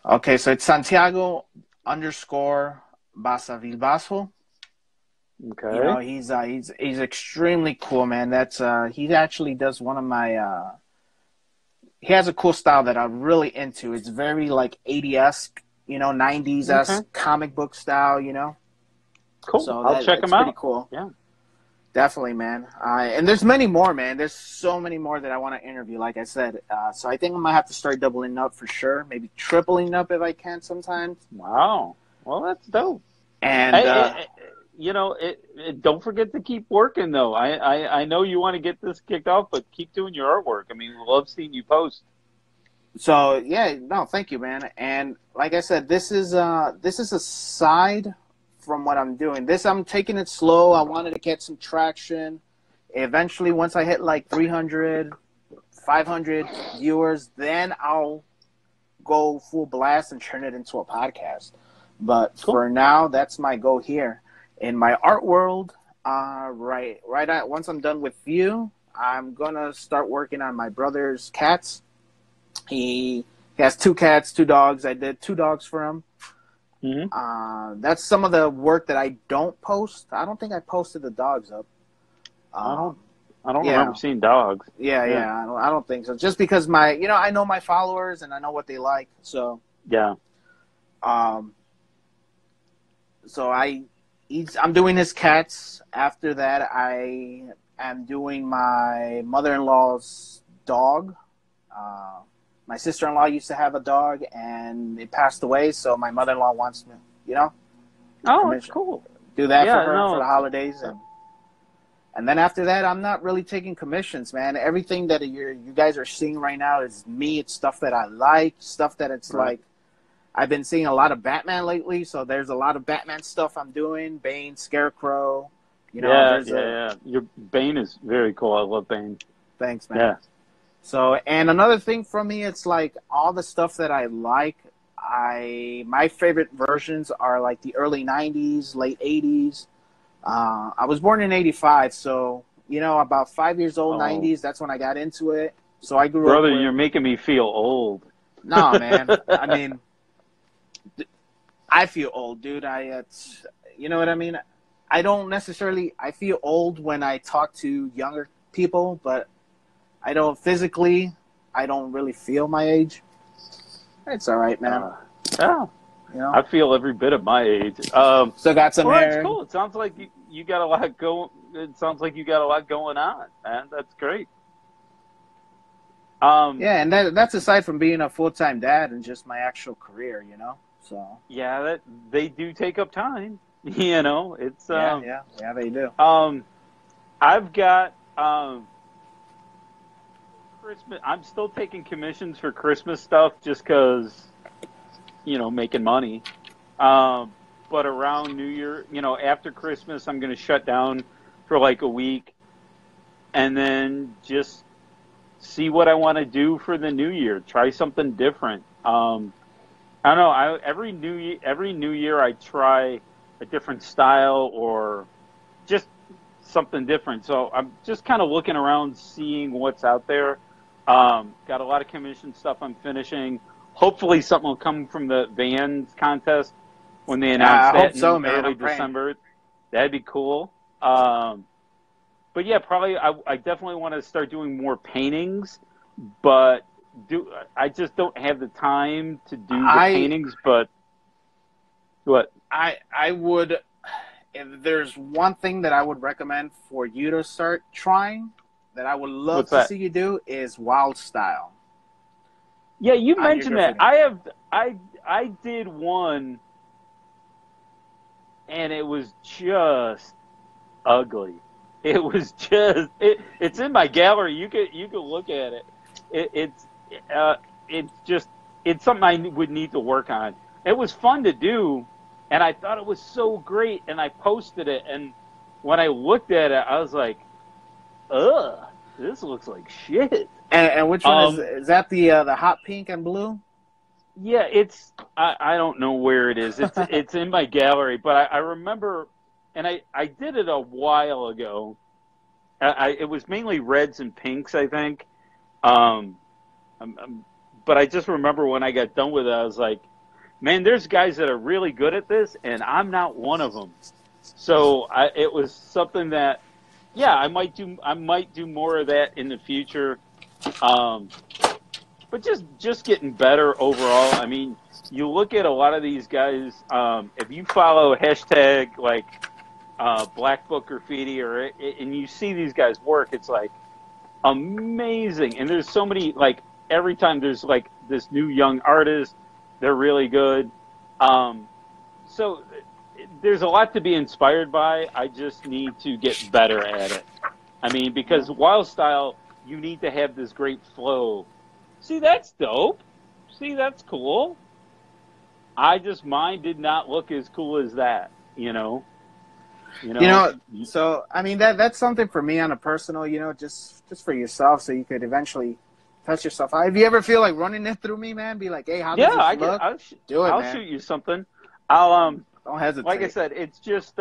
okay, so it's Santiago _ Basavilbaso. Okay. You know, he's extremely cool, man. That's he actually does one of my he has a cool style that I'm really into. It's very like 80s-esque, you know, 90s-esque comic book style, you know. Cool. So I'll check him out. Pretty cool. Yeah. Definitely, man. And there's many more, man. There's so many more that I want to interview, like I said. So I think I might have to start doubling up for sure. Maybe tripling up if I can sometimes. Wow. Well, that's dope. And you know, don't forget to keep working, though. I know you want to get this kicked off, but keep doing your artwork. I mean, we love seeing you post. So yeah, no, thank you, man. And like I said, this is a side from what I'm doing. I'm taking it slow. I wanted to get some traction. Eventually, once I hit like 300, 500 viewers, then I'll go full blast and turn it into a podcast. But for now, that's my goal here. In my art world, once I'm done with you, I'm going to start working on my brother's cats. He has 2 cats, 2 dogs. I did 2 dogs for him. Mm-hmm. That's some of the work that I don't post. I don't think I posted the dogs up. I don't remember seeing dogs. Yeah. I don't think so. Just because I know my followers and I know what they like. So yeah. So I'm doing his cats. After that, I am doing my mother-in-law's dog. My sister-in-law used to have a dog, and it passed away, so my mother-in-law wants me, Oh, that's cool. Do that for her for the holidays. And then after that, I'm not really taking commissions, man. Everything that you guys are seeing right now is me. It's stuff that I like, stuff that it's like, I've been seeing a lot of Batman lately, so there's a lot of Batman stuff I'm doing. Bane, Scarecrow. Yeah. Your Bane is very cool. I love Bane. Thanks, man. Yeah. So, and another thing for me, it's like all the stuff that I like, my favorite versions are like the early 90s, late 80s. I was born in 85, so, about 5 years old, 90s, that's when I got into it. So I grew up Brother, you're making me feel old. No, man. I mean, I feel old, dude. You know what I mean? I feel old when I talk to younger people, but I don't really feel my age. It's all right, man. I feel every bit of my age. Still got some hair. That's cool. It sounds like you got a lot going. It sounds like you got a lot going on, man. That's great. Yeah, and that's aside from being a full-time dad and just my actual career, So yeah, they do take up time. It's yeah, they do. I've got Christmas. I'm still taking commissions for Christmas stuff just because, making money. But around New Year, after Christmas, I'm going to shut down for like a week, and then just see what I want to do for the new year. Try something different. I don't know. Every new year, I try a different style or just something different. So I'm just kind of looking around, seeing what's out there. Got a lot of commission stuff I'm finishing. Hopefully, something will come from the Vans contest when they announce that in early December. That'd be cool. But yeah, probably I definitely want to start doing more paintings, but I just don't have the time to do the paintings. But what? I would, if there's one thing that I would recommend for you to start trying, that I would love to see you do, is wild style. Yeah, you mentioned that. I did one, and it was just ugly. It was just it's in my gallery. You could look at it. It's just it's something I would need to work on. It was fun to do, and I thought it was so great, and I posted it, and when I looked at it, I was like, ugh, this looks like shit. And which one is that the hot pink and blue? Yeah, I don't know where it is. It's in my gallery, but I remember, and I did it a while ago. It was mainly reds and pinks, I think. Um, but I just remember when I got done with it, I was like, man, there's guys that are really good at this, and I'm not one of them. So it was something that, yeah, I might do more of that in the future. Um, but just getting better overall. I mean, you look at a lot of these guys. If you follow hashtag like Black Book Graffiti, and you see these guys work, it's like amazing. And there's so many, like, every time there's like this new young artist, they're really good. So there's a lot to be inspired by. I just need to get better at it. I mean, because wild style, you need to have this great flow. See, that's dope. See, that's cool. Mine did not look as cool as that, you know. So I mean that's something for me on a personal, just for yourself, so you could eventually touch yourself. If you ever feel like running it through me, man, be like, hey, how does this look? Do it, I'll man. shoot you something. I'll don't hesitate. Like I said, it's just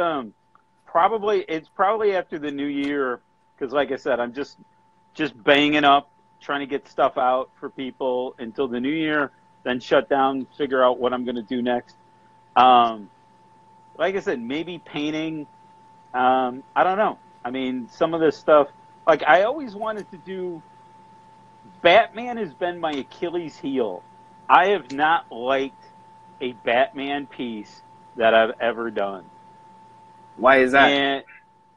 probably after the new year, because like I said, I'm just banging up, trying to get stuff out for people until the new year, then shut down, figure out what I'm going to do next. Like I said, maybe painting. I don't know. I mean, some of this stuff, like I always wanted to do. Batman has been my Achilles heel. I have not liked a Batman piece that I've ever done. Why is that? And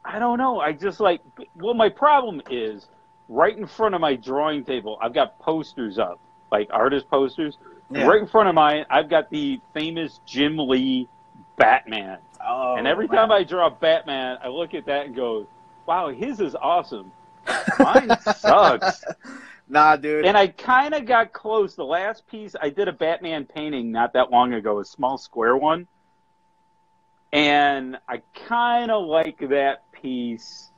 I don't know. I just like, well, my problem is right in front of my drawing table, I've got posters up, like artist posters. Yeah. And right in front of mine, I've got the famous Jim Lee Batman. Oh, and every time I draw Batman, I look at that and go, wow, his is awesome. Mine sucks. Nah, dude. And I kind of got close. The last piece, I did a Batman painting not that long ago, a small square one. And I kind of like that piece,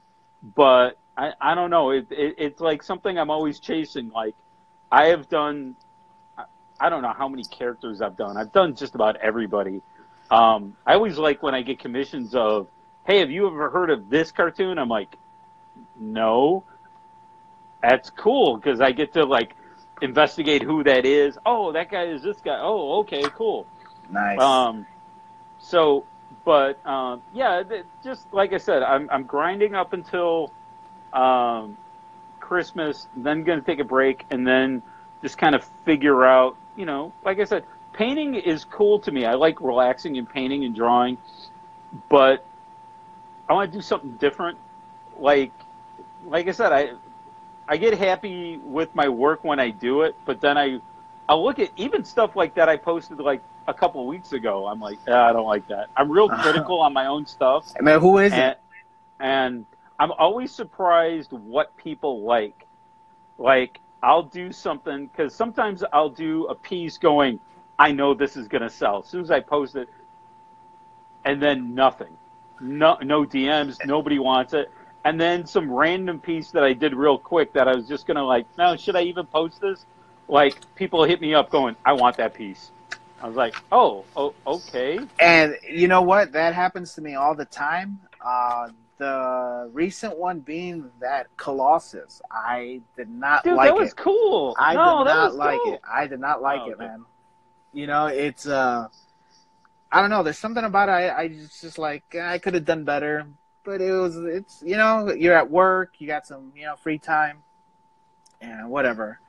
but I don't know. It's like something I'm always chasing. Like, I have done, I don't know how many characters I've done. I've done just about everybody. I always like when I get commissions of, hey, have you ever heard of this cartoon? I'm like, no. That's cool because I get to like investigate who that is. Oh, that guy is this guy. Oh, okay, cool. Nice. Yeah, just like I said, I'm grinding up until Christmas, then going to take a break, and then just kind of figure out, like I said, painting is cool to me. I like relaxing and painting and drawing, but I want to do something different. Like I said, I get happy with my work when I do it, but then I'll look at even stuff like that I posted like a couple of weeks ago. I'm like, I don't like that. I'm real critical on my own stuff. I mean, who is it? And I'm always surprised what people like. Like, I'll do something, because sometimes I'll do a piece going, I know this is going to sell. As soon as I post it, and then nothing. No DMs, nobody wants it. And then some random piece that I did real quick that I was just going to like, no, should I even post this? Like, people hit me up going, I want that piece. I was like, oh, okay. And you know what? That happens to me all the time. The recent one being that Colossus. I did not like it. That was cool. I did not like it. I did not like it, man. It's I don't know. There's something about it. I just like, I could have done better. But it's you're at work, you got some, free time, and whatever.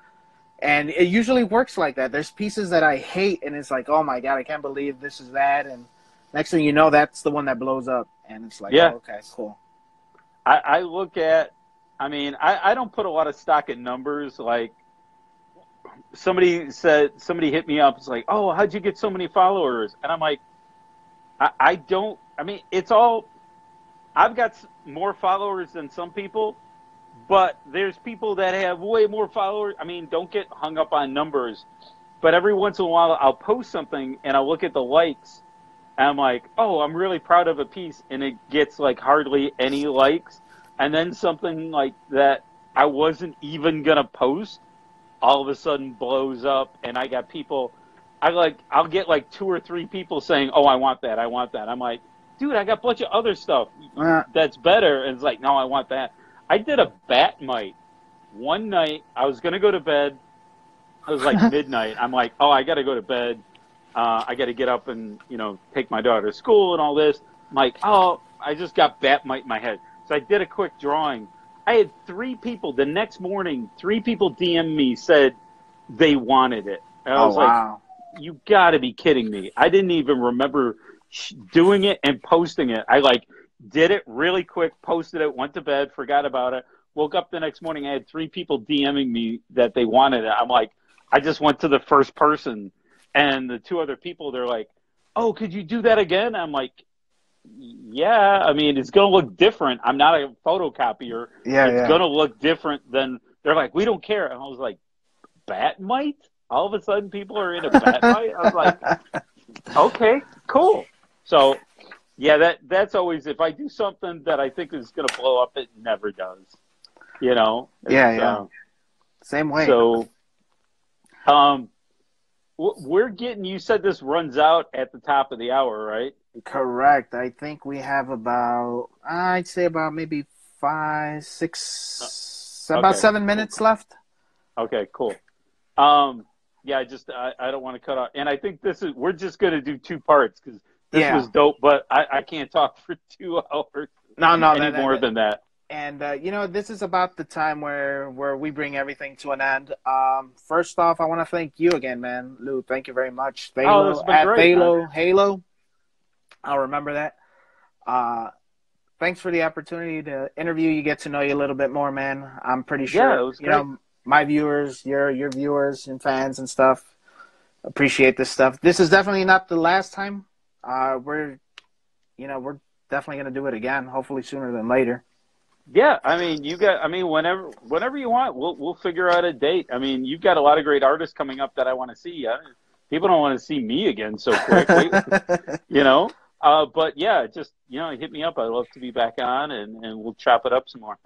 And it usually works like that. There's pieces that I hate, and it's like, oh my God, I can't believe this is that. And next thing you know, that's the one that blows up. And it's like, yeah. Oh, okay, cool. I look at, I don't put a lot of stock in numbers. Like, somebody hit me up. It's like, oh, how'd you get so many followers? And I'm like, I don't, it's all, I've got more followers than some people, but there's people that have way more followers. Don't get hung up on numbers. but every once in a while I'll post something and I'll look at the likes and I'm like, oh, I'm really proud of a piece, and it gets like hardly any likes. And then something like that I wasn't even gonna post all of a sudden blows up, and I got people. I'll get like 2 or 3 people saying, "Oh, I want that. I want that." I'm like, dude, I got a bunch of other stuff that's better. And it's like, no, I want that. I did a bat mite one night. I was gonna go to bed. It was like midnight. I'm like, oh, I got to go to bed. I got to get up and, take my daughter to school and all this. I'm like, oh, I just got bat mite in my head. So I did a quick drawing. I had 3 people the next morning. 3 people DM me, said they wanted it. And I was wow. like, you got to be kidding me. I didn't even remember doing it and posting it. I did it really quick, posted it, went to bed, forgot about it. Woke up the next morning. I had 3 people DMing me that they wanted it. I'm like, I just went to the first person, and the 2 other people, they're like, oh, could you do that again? I'm like, yeah, I mean, it's going to look different. I'm not a photocopier. It's going to look different than, they're like, we don't care. And I was like, bat mite? All of a sudden people are in a bat mite? I was like, okay, cool. So, yeah, that's always, if I do something that I think is going to blow up, it never does. Same way. So, we're getting, you said this runs out at the top of the hour, right? Correct. I think we have I'd say about maybe 5, 6, about 7 minutes left. Okay, cool. Yeah, I don't want to cut off. And I think we're just going to do 2 parts because this was dope, but I can't talk for 2 hours. No, more than that. And, this is about the time where we bring everything to an end. First off, I want to thank you again, man. Lou, thank you very much. Thalo, this has been great, Halo. I'll remember that. Thanks for the opportunity to interview you, get to know you a little bit more, man. I'm pretty sure, it was great. My viewers, your viewers and fans and stuff appreciate this stuff. This is definitely not the last time. We're definitely going to do it again, hopefully sooner than later. Yeah, I mean, whenever you want, we'll figure out a date. I mean, you've got a lot of great artists coming up that I want to see. People don't want to see me again so quickly, But yeah, just hit me up. I'd love to be back on, and we'll chop it up some more.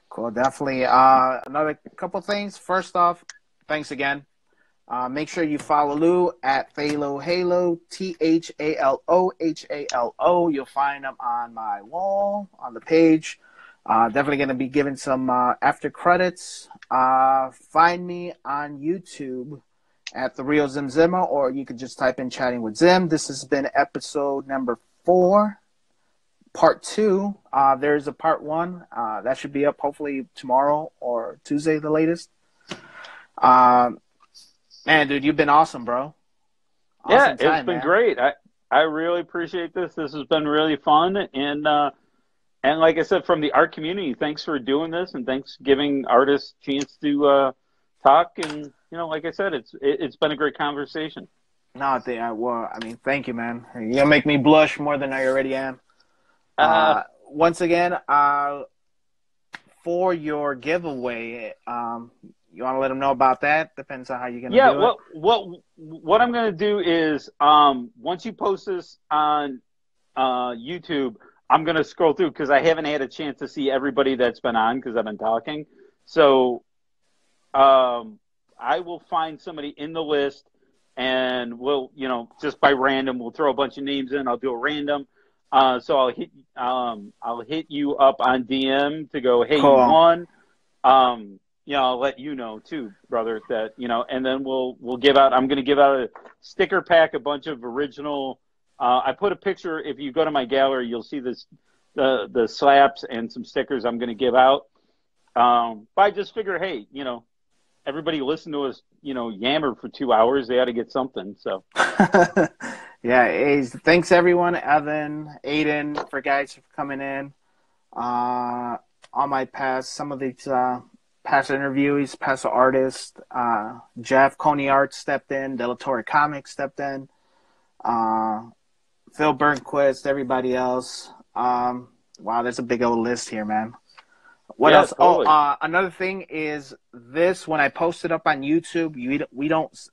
Cool, definitely. Another couple things. First off, thanks again. Make sure you follow Lou at Thalo Halo, THALOHALO. You'll find him on my wall on the page. Definitely going to be giving some after credits. Find me on YouTube at The Real Zim Zimmer, or you could just type in Chatting with Zim. This has been episode number 4, part 2. There's a part 1 that should be up hopefully tomorrow or Tuesday, the latest. Man, dude, you've been awesome, bro. Awesome time, it's been great. I really appreciate this. This has been really fun, and like I said, from the art community, thanks for doing this, and thanks for giving artists a chance to talk. And like I said, it's been a great conversation. No, thank you, man. You're gonna make me blush more than I already am. Once again, for your giveaway, you want to let them know about that? Depends on how you're gonna do it. What I'm gonna do is once you post this on YouTube, I'm going to scroll through because I haven't had a chance to see everybody that's been on because I've been talking. So I will find somebody in the list, and we'll, just by random, we'll throw a bunch of names in. I'll do a random. So I'll hit you up on DM to go, hey, cool. You won. I'll let you know too, brother, that, and then we'll give out, I'm going to give out a sticker pack, a bunch of original. I put a picture. If you go to my gallery, you'll see the slaps and some stickers I'm going to give out. But I just figure, hey, everybody listen to us, yammer for 2 hours. They ought to get something. So, yeah. Thanks everyone, Evan, Aiden, for guys for coming in. On my past, some of these past interviewees, past artists, Jeff Coney Art stepped in, Delatorre Comics stepped in. Phil Burnquist, everybody else. Wow, there's a big old list here, man. What else? Totally. Another thing is this, when I post it up on YouTube, we don't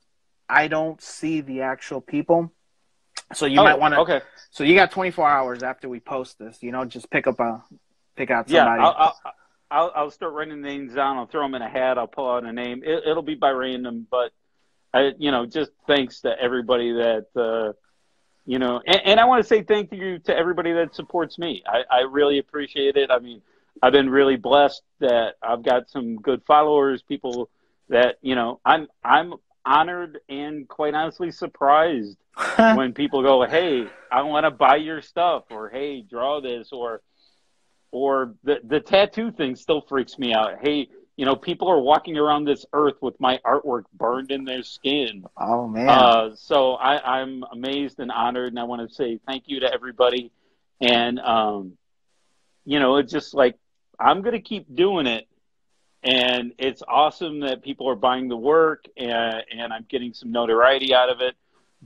I don't see the actual people. So you might Oh, want to. okay. So you got 24 hours after we post this. Just pick out Yeah, somebody. I'll start writing names down. I'll throw them in a hat. I'll pull out a name. It'll be by random, but just thanks to everybody that and I want to say thank you to everybody that supports me. I really appreciate it. I mean, I've been really blessed that I've got some good followers, people that I'm honored and quite honestly surprised when people go, "Hey, I want to buy your stuff," or "Hey, draw this," or the tattoo thing still freaks me out. Hey, people are walking around this earth with my artwork burned in their skin. Oh man. So I'm amazed and honored, and I want to say thank you to everybody. And it's just like I'm gonna keep doing it, and it's awesome that people are buying the work, and I'm getting some notoriety out of it.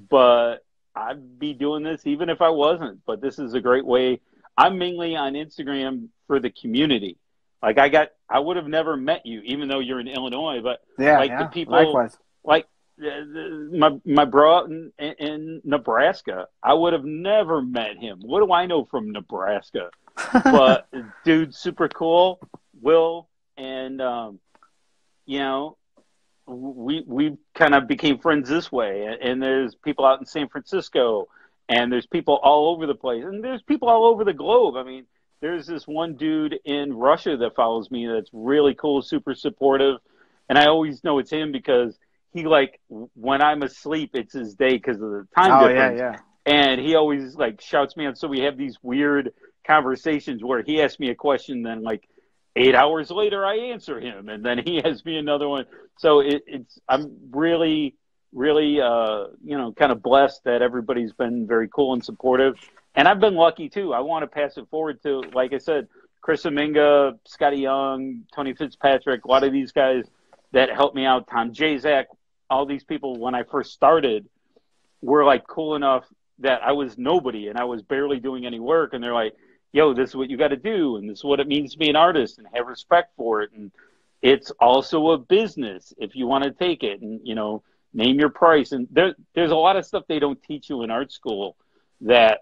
But I'd be doing this even if I wasn't. But this is a great way. I'm mainly on Instagram for the community. Like I would have never met you, even though you're in Illinois. But the people, likewise. like my bro in Nebraska, I would have never met him. What do I know from Nebraska? But dude, super cool. Will and we kind of became friends this way. And there's people out in San Francisco, and there's people all over the place, and there's people all over the globe. I mean, there's this one dude in Russia that follows me that's really cool, super supportive, and I always know it's him because he when I'm asleep, it's his day because of the time difference. Yeah. And he always shouts me out. So we have these weird conversations where he asks me a question, then 8 hours later I answer him, and then he asks me another one. So I'm really, really, kind of blessed that everybody's been very cool and supportive. And I've been lucky too. I want to pass it forward to, like I said, Chris Aminga, Scotty Young, Tony Fitzpatrick, a lot of these guys that helped me out, Tom Jazak, all these people when I first started were cool enough that I was nobody and I was barely doing any work. And they're like, yo, this is what you got to do. And this is what it means to be an artist, and have respect for it. And it's also a business if you want to take it, and, name your price. And there's a lot of stuff they don't teach you in art school that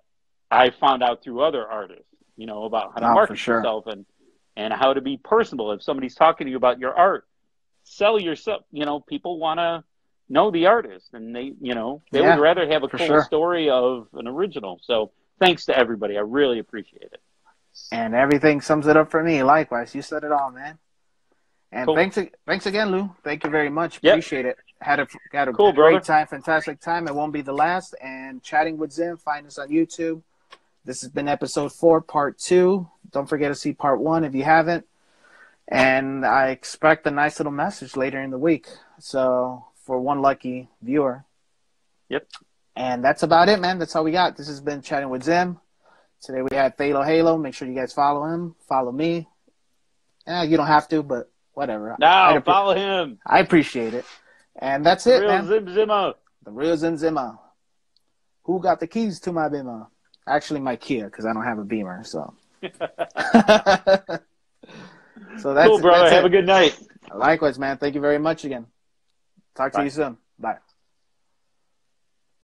I found out through other artists, about how to market yourself and how to be personable. If somebody's talking to you about your art, sell yourself. People want to know the artist, and they would rather have a cool story of an original. So thanks to everybody. I really appreciate it. And everything sums it up for me. Likewise, you said it all, man. And cool. Thanks again, Lou. Thank you very much. Appreciate it. Had a cool, great brother. time, fantastic time. It won't be the last. And Chatting with Zim, find us on YouTube. This has been episode 4, part 2. Don't forget to see part 1 if you haven't. And I expect a nice little message later in the week. So for one lucky viewer. Yep. And that's about it, man. That's all we got. This has been Chatting with Zim. Today we had Thalo Halo. Make sure you guys follow him. Follow me. You don't have to, but whatever. No, follow him. I appreciate it. And that's it, man. The real Zim Zimmer. The real Zim Zimmer. Who got the keys to my Beamer? Actually, my Kia, because I don't have a Beamer. So, so that's cool, brother. That's have a good night. Likewise, man. Thank you very much again. Talk to you soon.